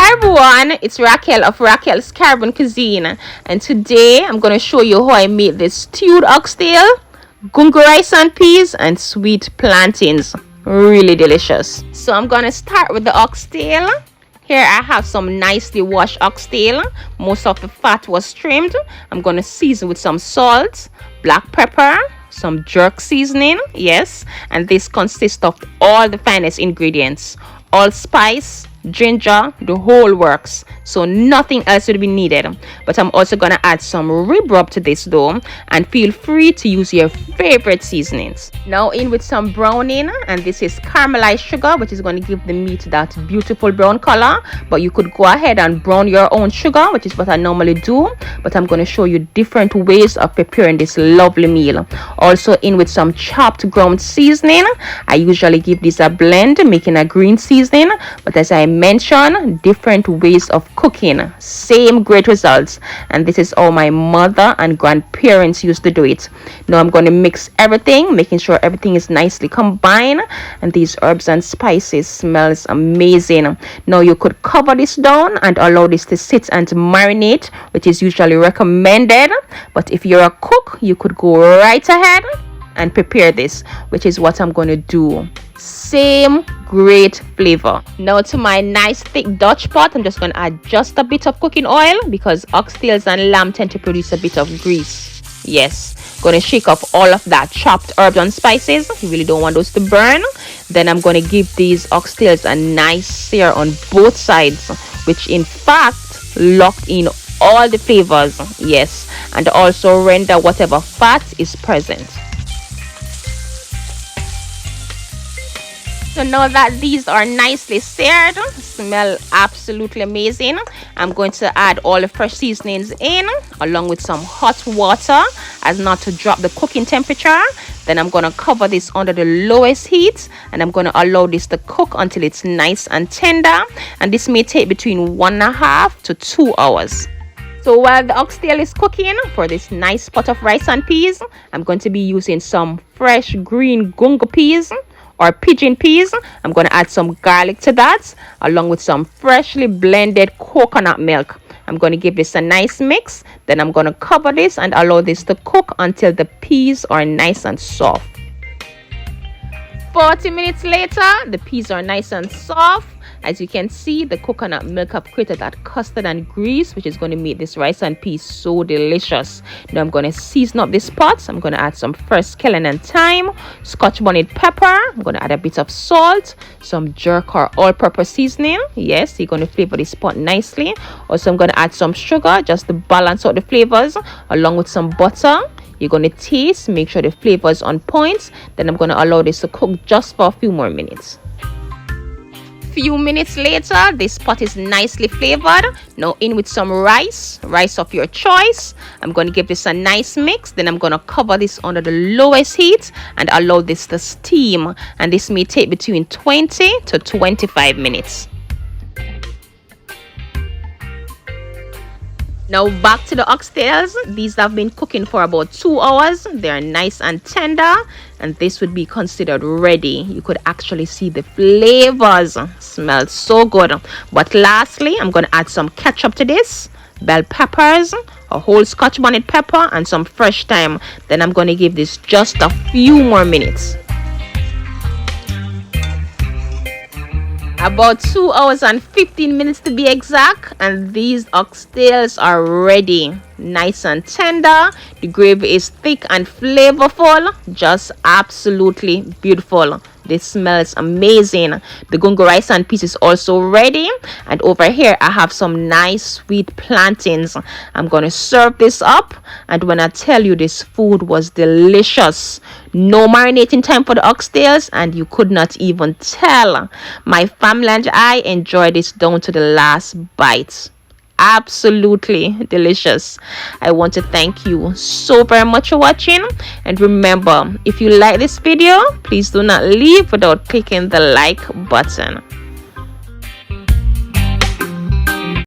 Hi everyone, it's Raquel of Raquel's Caribbean Cuisine, and today I'm going to show you how I made this stewed oxtail, gungo rice and peas, and sweet plantains. Really delicious. So I'm going to start with the oxtail. Here I have some nicely washed oxtail. Most of the fat was trimmed. I'm going to season with some salt, black pepper, some jerk seasoning, yes, and this consists of all the finest ingredients, allspice, ginger, the whole works, so nothing else would be needed. But I'm also gonna add some rib rub to this though, and feel free to use your favorite seasonings. Now in with some browning, and this is caramelized sugar, which is going to give the meat that beautiful brown color. But you could go ahead and brown your own sugar, which is what I normally do, but I'm going to show you different ways of preparing this lovely meal. Also in with some chopped ground seasoning. I usually give this a blend, making a green seasoning, but as I mentioned, different ways of cooking, same great results, and this is how my mother and grandparents used to do it. Now I'm going to mix everything, making sure everything is nicely combined, and these herbs and spices smells amazing. Now you could cover this down and allow this to sit and marinate, which is usually recommended, but if you're a cook, you could go right ahead and prepare this, which is what I'm going to do. Same great flavor. Now to my nice thick Dutch pot, I'm just going to add just a bit of cooking oil, because oxtails and lamb tend to produce a bit of grease. Yes, going to shake up all of that chopped herbs and spices. You really don't want those to burn. Then I'm going to give these oxtails a nice sear on both sides, which in fact locked in all the flavors, yes, and also render whatever fat is present. So now that these are nicely seared, smell absolutely amazing, I'm going to add all the fresh seasonings in, along with some hot water as not to drop the cooking temperature. Then I'm going to cover this under the lowest heat, and I'm going to allow this to cook until it's nice and tender, and this may take between 1.5 to 2 hours. So while the oxtail is cooking, for this nice pot of rice and peas, I'm going to be using some fresh green gungo peas or pigeon peas. I'm going to add some garlic to that, along with some freshly blended coconut milk. I'm going to give this a nice mix. Then I'm going to cover this and allow this to cook until the peas are nice and soft. 40 minutes later, the peas are nice and soft. As you can see, the coconut milk have created that custard and grease, which is going to make this rice and peas so delicious. Now I'm going to season up this pot. I'm going to add some fresh scallion and thyme, scotch bonnet pepper. I'm going to add a bit of salt, some jerk or all-purpose seasoning. Yes, you're going to flavor this pot nicely. Also, I'm going to add some sugar just to balance out the flavors, along with some butter. You're going to taste, make sure the flavor is on point. Then I'm going to allow this to cook just for a few more minutes. Few minutes later, this pot is nicely flavored. Now in with some rice of your choice. I'm going to give this a nice mix. Then I'm going to cover this under the lowest heat and allow this to steam, and this may take between 20 to 25 minutes. Now back to the oxtails. These have been cooking for about 2 hours. They are nice and tender, and this would be considered ready. You could actually see the flavors. Smells so good. But lastly, I'm going to add some ketchup to this, bell peppers, a whole scotch bonnet pepper, and some fresh thyme. Then I'm going to give this just a few more minutes. About 2 hours and 15 minutes to be exact, and these oxtails are ready. Nice and tender. The gravy is thick and flavorful. Just absolutely beautiful. This smells amazing. The gungo rice and peas is also ready, and over here I have some nice sweet plantains. I'm gonna serve this up, and when I tell you, this food was delicious. No marinating time for the oxtails, and you could not even tell. My family and I enjoyed this down to the last bite. Absolutely delicious. I want to thank you so very much for watching, and remember, if you like this video, please do not leave without clicking the like button.